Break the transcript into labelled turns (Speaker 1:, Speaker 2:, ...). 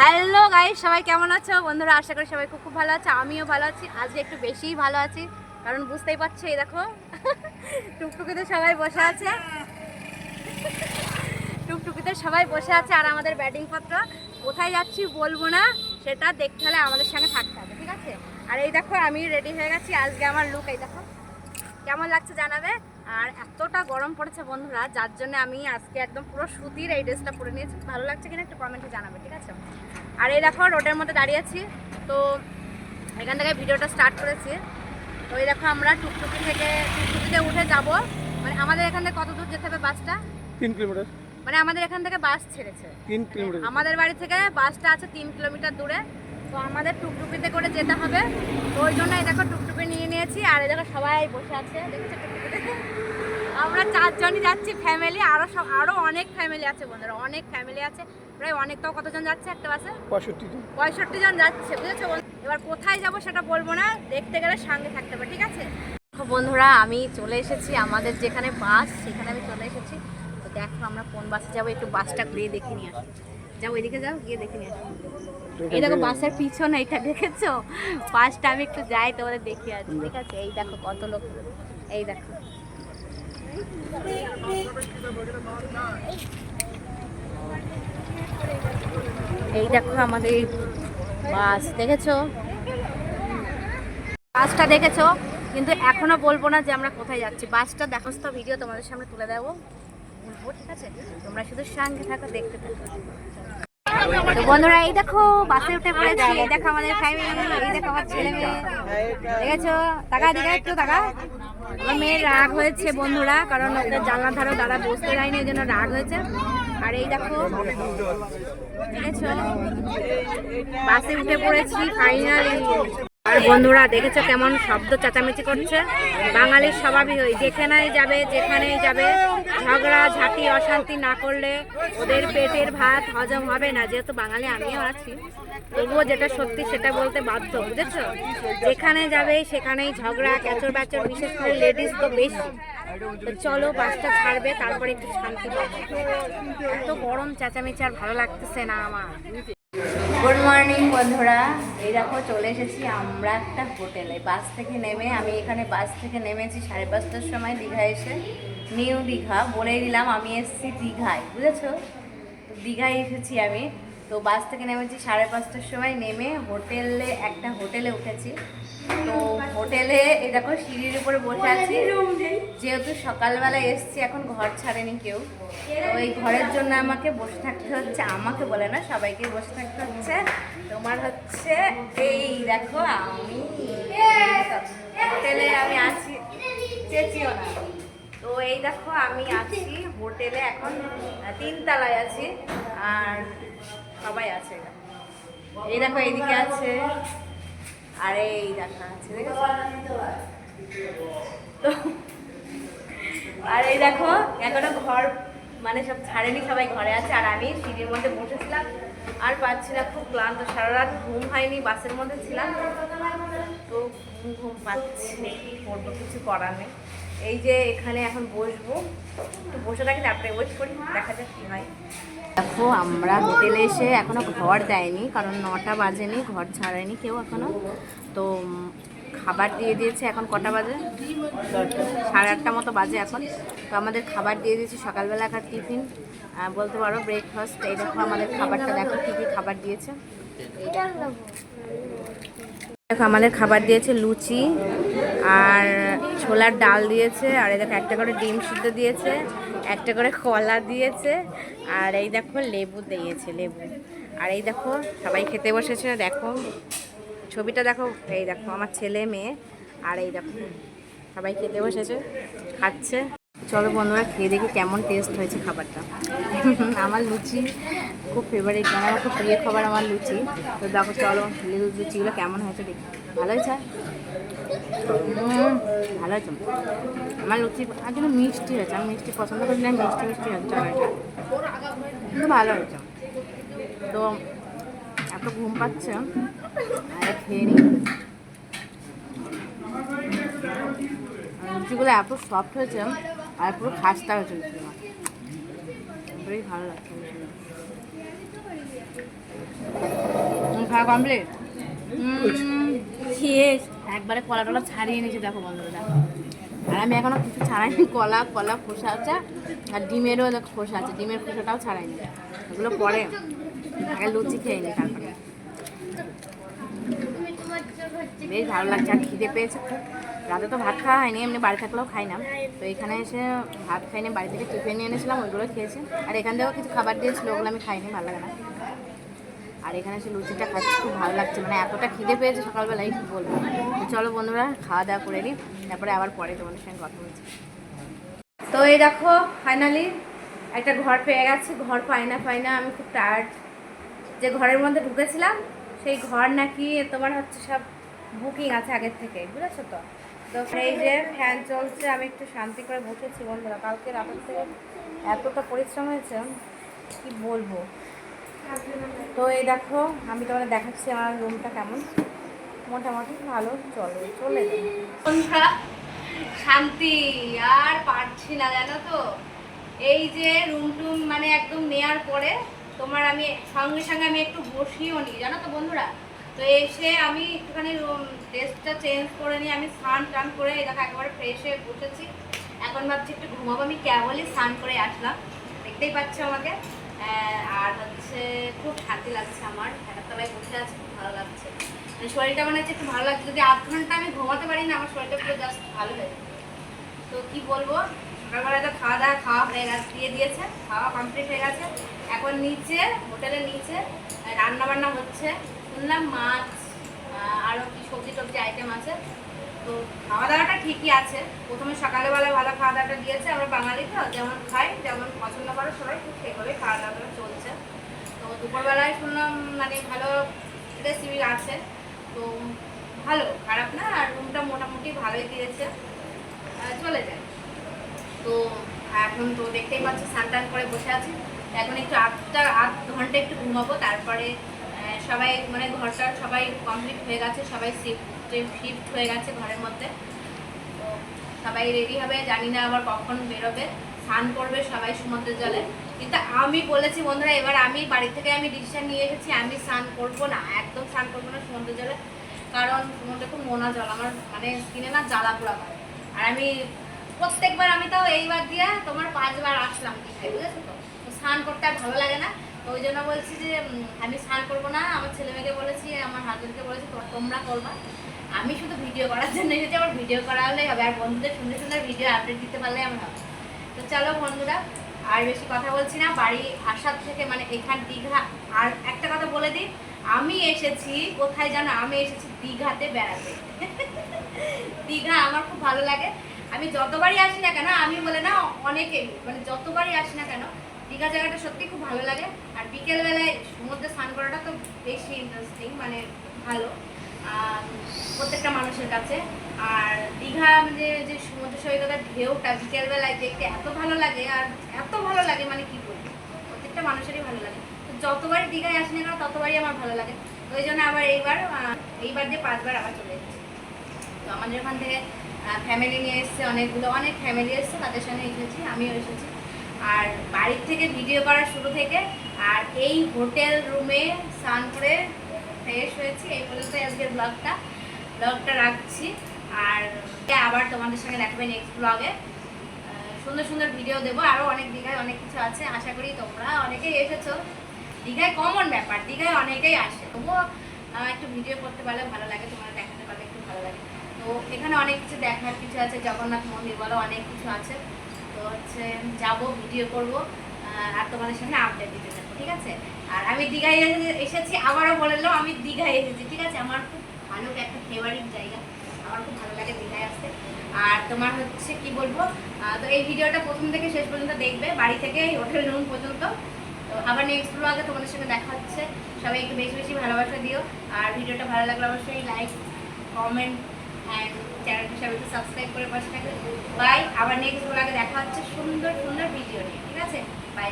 Speaker 1: Hello guys, সবাই কেমন আছো বন্ধুরা? আশা করি সবাই খুব ভালো আছে। আমিও ভালো আছি, আজকে একটু বেশিই ভালো আছি, কারণ বুঝতেই পারছো এই দেখো টুকটুকিতে সবাই বসে আছে। টুকটুকিতে সবাই বসে আছে আর আমাদের ব্যাটিং পত্র কোথায় যাচ্ছি বলবো না, সেটা দেখতে হলে আমাদের সঙ্গে থাকতে হবে, ঠিক আছে? আর এই দেখো আমি রেডি হয়ে গেছি, আজকে আমার লুক এই দেখো, কেমন লাগছে জানাবে। আর এতটা গরম পড়েছে বন্ধুরা, যার জন্য আমি আজকে একদম পুরো সুতির এই ড্রেসটা পরে নিয়েছি। ভালো লাগছে কিনা একটু কমেন্টে জানাবে, ঠিক আছে? আর এই দেখো রোডের মধ্যে দাঁড়িয়ে আছি, তো এখান থেকে ভিডিওটা স্টার্ট করেছি। তো এই দেখো আমরা টুকটুকিতে উঠে যাব। মানে আমাদের এখান থেকে কত দূর যেতে হবে? বাসটা
Speaker 2: 3 কিলোমিটার।
Speaker 1: মানে আমাদের এখান থেকে বাস ছেড়েছে
Speaker 2: 3 কিলোমিটার।
Speaker 1: আমাদের বাড়ি থেকে বাসটা আছে 3 কিলোমিটার দূরে। তো আমাদের টুকটুকিতে করে যেতে হবে, তো ওই জন্য এই দেখো টুকটুকি নিয়ে নিয়েছি। আর এই দেখো সবাই বসে আছে, দেখছো টুকটুকিতে আমরা 4 জনই যাচ্ছি ফ্যামিলি, আরও অনেক ফ্যামিলি আছে বন্ধুরা, অনেক ফ্যামিলি আছে। প্রায় অনেকটাও কতজন যাচ্ছে একটা বাসে? 65 জন যাচ্ছে, বুঝেছো? এবার কোথায় যাব সেটা বলবো না, দেখতে গেলে সঙ্গে থাকতে হবে, ঠিক আছে? বন্ধুরা আমি চলে এসেছি আমাদের যেখানে বাস, সেখানে আমি চলে এসেছি। তো দেখো আমরা কোন বাসে যাবো, একটু বাসটা ঘুরিয়ে দেখে নিয়ে আসি। যাও এদিকে, যাও গিয়ে দেখে নিয়ে আসি। এই দেখো বাসের পিছনে এটা দেখেছো, বাসটা আমি একটু যাই তোমাদের দেখিয়ে আসি, ঠিক আছে? এই দেখো কত লোক, এই দেখো এই দেখো আমাদের বাস, দেখেছো বাসটা? দেখেছো, কিন্তু এখনো বলবো না যে আমরা কোথায় যাচ্ছি। বাসটা দেখো তো, ভিডিও তোমাদের সামনে তুলে দেবো, বলবো, ঠিক আছে? তোমরা শুধু সঙ্গে থাকো, দেখতে থাকো। তো বন্ধুরা এই দেখো বাসে উঠে পড়েছি, এই দেখো আমাদের ফ্যামিলি, এই দেখো আমার ছেলে মেয়ে, দেখেছো? টাকা দিকে একটু টাকা। আমার মেয়ের রাগ হয়েছে বন্ধুরা, কারণ ওদের জানলার ধারে দাঁড়া বসতে যায়নি, এই জন্য রাগ হয়েছে। আর এই দেখো দেখেছো বাসে উঠে পড়েছি ফাইনালি। আর বন্ধুরা দেখেছো কেমন শব্দ চেঁচামেচি করছে? বাঙালির স্বভাবই ওই, যেখানেই যাবে যেখানেই যাবে ঝগড়া ঝাঁটি অশান্তি না করলে ওদের পেটের ভাত হজম হবে না। যেহেতু বাঙালি আমিও আছি, তবুও যেটা সত্যি সেটা বলতে বাধ্য, বুঝেছো? যেখানে যাবে সেখানেই ঝগড়া ক্যাচর ব্যাচর, বিশেষ করে লেডিস তো বেশি। তো চলো বাসটা ছাড়বে, তারপরে একটু শান্তি পাবো। এত গরম চেঁচামেচি আর ভালো লাগতেছে না আমার। গুড মর্নিং বন্ধুরা, এই দেখো চলে এসেছি আমরা একটা হোটেলে। বাস থেকে নেমে আমি এখানে বাস থেকে নেমেছি 5:30টার সময়, দীঘা এসে, নিউ দীঘা বলেই দিলাম আমি এসেছি দীঘায়, বুঝেছো? তো দীঘায় এসেছি আমি। তো বাস থেকে নেমেছি 5:30টার সময়, নেমে একটা হোটেলে উঠেছি। তো হোটেলে এই দেখো সিঁড়ির উপরে বসে আছি, যেহেতু সকালবেলা এসছি, এখন ঘর ছাড়েনি কেউ। তো এই ঘরের জন্য আমাকে বসে থাকতে হচ্ছে, আমাকে বলে না সবাইকে বসে থাকতে হচ্ছে। তোমার হচ্ছে এই দেখো আমি হোটেলে আমি আছি, চেঁচিও না। তো এই দেখো আমি আছি হোটেলে, এখন 3 তলায় আছি, আর সবাই আছে। এই দেখো এইদিকে আছে, আর এই দেখা আছে, দেখেছো? তো আর এই দেখো এখনো ঘর মানে সব ছাড়েনি, সবাই ঘরে আছে, আর আমি সিঁড়ির মধ্যে বসেছিলাম। আর পাচ্ছি না, খুব ক্লান্ত, সারা রাত ঘুম হয়নি, বাসের মধ্যে ছিলাম, তো ঘুম পাচ্ছি, কি করবো, কিছু করার নেই। এই যে এখানে এখন বসবো, তো বসে থাকি, তারপরে ওয়েট করি, দেখা যাক কী হয়। দেখো আমরা হোটেলে এসে এখনো ঘর দেয়নি, কারণ 9টা বাজেনি, ঘর ছাড়েনি কেউ এখনো। তো খাবার দিয়ে দিয়েছে, এখন কটা বাজে? 8:30 মতো বাজে এখন। তো আমাদের খাবার দিয়ে দিয়েছে, সকালবেলা একটা টিফিন বলতে পারো, ব্রেকফাস্ট। এই দেখো আমাদের খাবারটা, দেখো কী কী খাবার দিয়েছে। দেখো আমাদের খাবার দিয়েছে লুচি আর ছোলার ডাল দিয়েছে, আর এই দেখো একটা করে ডিম সিদ্ধ দিয়েছে, একটা করে কলা দিয়েছে, আর এই দেখো লেবু দিয়েছে, লেবু। আর এই দেখো সবাই খেতে বসেছে, দেখো ছবিটা দেখো, এই দেখো আমার ছেলে মেয়ে, আর এই দেখো সবাই খেতে বসেছে, খাচ্ছে। চলো বন্ধুরা খেয়ে দেখি কেমন টেস্ট হয়েছে খাবারটা। আমার লুচি খুব ফেভারিট, মানে আমার খুব প্রিয় খাবার আমার লুচি। তো দেখো চলো লুচিগুলো কেমন হয়েছে দেখি। ভালো হয়েছে, ভালো হয়েছে। আমার লুচি আর জন্য মিষ্টি হয়েছে, আমি মিষ্টি পছন্দ করি না, মিষ্টি মিষ্টি হচ্ছে হয়েছে, কিন্তু ভালো হয়েছে। তো এত ঘুম পাচ্ছে, আর খেয়ে নিই। লুচিগুলো এত সফট হয়েছে, আর পুরো খাস্তা হয়েছে লুচিগুলো, বেশ ভালো লাগছে। খাওয়া কমপ্লিট। একবারে কলা টলা ছাড়িয়ে নিয়েছে, দেখো বন্ধুরা দেখো। আর আমি এখনো কিছু ছাড়াইনি, কলা কলা খোসা আছে আর ডিমেরও খোসা আছে, ডিমের খোসাটাও ছাড়াইনি, এগুলো পরে আগে লুচি খেয়ে নি তারপরে। বেশ ভালো লাগছে আর খিদে পেয়েছে খুব। রাতে তো ভাত খাওয়া হয়নি, এমনি বাড়ি থাকলেও খাই না, তো এখানে এসে ভাত খাইনি, বাড়ি থেকে টিফিন নিয়ে এনেছিলাম, ওইগুলো খেয়েছি। আর এখান থেকেও কিছু খাবার দিয়েছিল, ওগুলো আমি খাইনি, ভালো লাগে না। আর এখানে এসে লুচিটা খাচ্ছি, খুব ভালো লাগছে, মানে এতটা খিদে পেয়েছে সকালবেলায় কি বলবো। তো চলো বন্ধুরা খাওয়া দাওয়া করে নিই, তারপরে আবার পরে তোমাদের সঙ্গে কথা বলছি। তো এই দেখো ফাইনালি একটা ঘর পেয়ে গেছি, ঘর পাই না আমি খুব টায়ার্ড। যে ঘরের মধ্যে ঢুকেছিলাম সেই ঘর নাকি তোমার হচ্ছে সব বুকিং আছে আগের থেকে, বুঝেছো তো। তো এই যে ফ্যান চলছে, আমি একটু শান্তি করে বসেছি বন্ধুরা। কালকে রাতের থেকে এতটা পরিশ্রম হয়েছে কি বলবো। তো এই দেখো আমি তোমাদের দেখাচ্ছি আমার রুমটা কেমন, মোটামুটি ভালো চলে বন্ধুরা। শান্তি আর পারছি না জানো তো। এই যে রুম টুম মানে একদম নেয়ার পরে তোমার আমি সঙ্গে সঙ্গে আমি একটু বসিও নি জানো তো বন্ধুরা। তো এসে আমি একটুখানি ড্রেসটা চেঞ্জ করে নিই, আমি স্নান টান করে এই দেখো একেবারে ফ্রেশ হয়ে বসেছি। এখন ভাবছি একটু ঘুমাবো, আমি কেবলই স্নান করে আসলাম, দেখতেই পাচ্ছ আমাকে। আর হচ্ছে খুব শান্তি লাগছে, আমার ফ্যানের তলায় বসে আছে, খুব ভালো লাগছে, শরীরটা মনে হচ্ছে একটু ভালো লাগছে। যদি 8 ঘন্টা আমি ঘুমাতে পারি না, আমার শরীরটা পুরো জাস্ট ভালো হয়ে যাবে। তো কি বলবো, সকালবেলা তো খাওয়া হয়ে গেছে, দিয়ে দিয়েছে, খাওয়া কমপ্লিট হয়ে গেছে। এখন নিচে হোটেলের নিচে রান্না বান্না হচ্ছে, শুনলাম মাছ আরও কি সবজি টবজি আইটেম আছে। তো খাওয়া দাওয়াটা ঠিকই আছে। প্রথমে সকালবেলায় ভালো খাওয়া দাওয়াটা দিয়েছে, আমরা বাঙালি তো যেমন খাই যেমন পছন্দ করে সবাই, খুব সেইভাবে খাওয়া দাওয়াটা চলছে। তো দুপুরবেলায় শুনলাম মানে ভালো রেসিপি আছে, তো ভালো খারাপ না, আর রুমটা মোটামুটি ভালোই দিয়েছে, চলে যায়। তো এখন তো দেখতেই পাচ্ছি স্নান করে বসে আছি। এখন একটু আধ ঘন্টা একটু ঘুমাবো, তারপরে সবাই মানে ঘরটার সবাই কমপ্লিট হয়ে গেছে, সবাই শিফট হয়ে গেছে ঘরের মধ্যে। তো সবাই রেডি হবে, জানি না আবার কখন বেরোবে, স্নান করবে সবাই সমুদ্রের জলে। কিন্তু আমি বলেছি বন্ধুরা, এবার আমি বাড়ি থেকে আমি ডিসিশন নিয়ে এসেছি, আমি স্নান করবো না, একদম স্নান করবো না সমুদ্রের জলে। কারণ সমুদ্রে খুব নোনা জল, আমার মানে স্কিনে না জ্বালা পোড়া করে। আর আমি প্রত্যেকবার আমি তাও এইবার দিয়ে তোমার 5 বার আসলাম দীঘায়, বুঝেছো তো। স্নান করতে আর ভালো লাগে না, তো ওই জন্য বলছি যে আমি স্নান করবো না। আমার ছেলে মেয়েকে বলেছি, আমার হাজবেন্ডকে বলেছি তোমরা করবা, আমি শুধু ভিডিও করার জন্য এসেছি, আমার ভিডিও করা হলেই হবে, আর বন্ধুদের সুন্দর সুন্দর ভিডিও আপডেট দিতে পারলে আমার হবে। তো চলো বন্ধুরা আর বেশি কথা বলছি না, বাড়ি আসার থেকে মানে এখান দীঘা। আর একটা কথা বলে দিই, আমি এসেছি কোথায় জানো, আমি এসেছি দীঘাতে বেড়াতে। দীঘা আমার খুব ভালো লাগে, আমি যতবারই আসি না কেন, আমি বলে না অনেকেই মানে যতবারই আসি না কেন, দীঘা জায়গাটা সত্যি খুব ভালো লাগে। আর বিকেলবেলায় সমুদ্রে স্নান করাটা তো বেশি ইন্টারেস্টিং, মানে ভালো প্রত্যেকটা মানুষের কাছে। আর দীঘা মানে যে সমুদ্র সৈকতের ঢেউটা বিকেলবেলায় দেখতে এত ভালো লাগে, আর এত ভালো লাগে মানে কি বলবো, প্রত্যেকটা মানুষেরই ভালো লাগে। তো যতবারই দীঘায় আসি না কেন ততবারই আমার ভালো লাগে, ওই জন্য আবার এইবার যে 5 বার আবার চলে এসেছি। তো আমাদের ওখান থেকে ফ্যামিলি নিয়ে এসছে, অনেক ফ্যামিলি এসছে, তাদের সঙ্গে এসেছি, আমিও এসেছি। আর বাড়ির থেকে ভিডিও করা শুরু থেকে আর এই হোটেল রুমে স্নান করে ফ্রেশ হয়েছি, এই পর্যন্ত আজকের ব্লগটা রাখছি। আর আবার তোমাদের সঙ্গে দেখাবে নেক্সট ব্লগে, সুন্দর সুন্দর ভিডিও দেবো। আরও অনেক দীঘায় অনেক কিছু আছে, আশা করি তোমরা অনেকেই এসেছো, দীঘায় কমন ব্যাপার, দীঘায় অনেকেই আসে, তবুও একটু ভিডিও করতে পারলে ভালো লাগে, তোমরা দেখাতে পারলে একটু ভালো লাগে। তো এখানে অনেক কিছু দেখার কিছু আছে, জগন্নাথ মন্দির বলো, অনেক কিছু আছে। তো হচ্ছে যাবো, ভিডিও করবো, আর তোমাদের সামনে আপডেট দিতে থাকবো, ঠিক আছে। আর আমি দীঘায় এসেছি, আবারও বললো আমি দীঘায় এসেছি, ঠিক আছে। আমার খুব ভালো একটা ফেভারিট জায়গা, আমার খুব ভালো লাগে দীঘায় আসতে। আর তোমার হচ্ছে কি বলবো, তো এই ভিডিওটা প্রথম থেকে শেষ পর্যন্ত দেখবে, বাড়ি থেকে হোটেল রুম পর্যন্ত। তো আবার নেক্সট ব্লগে তোমাদের সঙ্গে দেখা হচ্ছে, সবাই একটু বেশি বেশি ভালোবাসা দিও। আর ভিডিওটা ভালো লাগলে অবশ্যই লাইক, কমেন্ট অ্যান্ড চ্যানেলটি সবাই একটু সাবস্ক্রাইব করে পাশে থাকবে। বাই, আবার নেক্সট ব্লগে দেখা হচ্ছে সুন্দর সুন্দর ভিডিও নিয়ে, ঠিক আছে। বাই।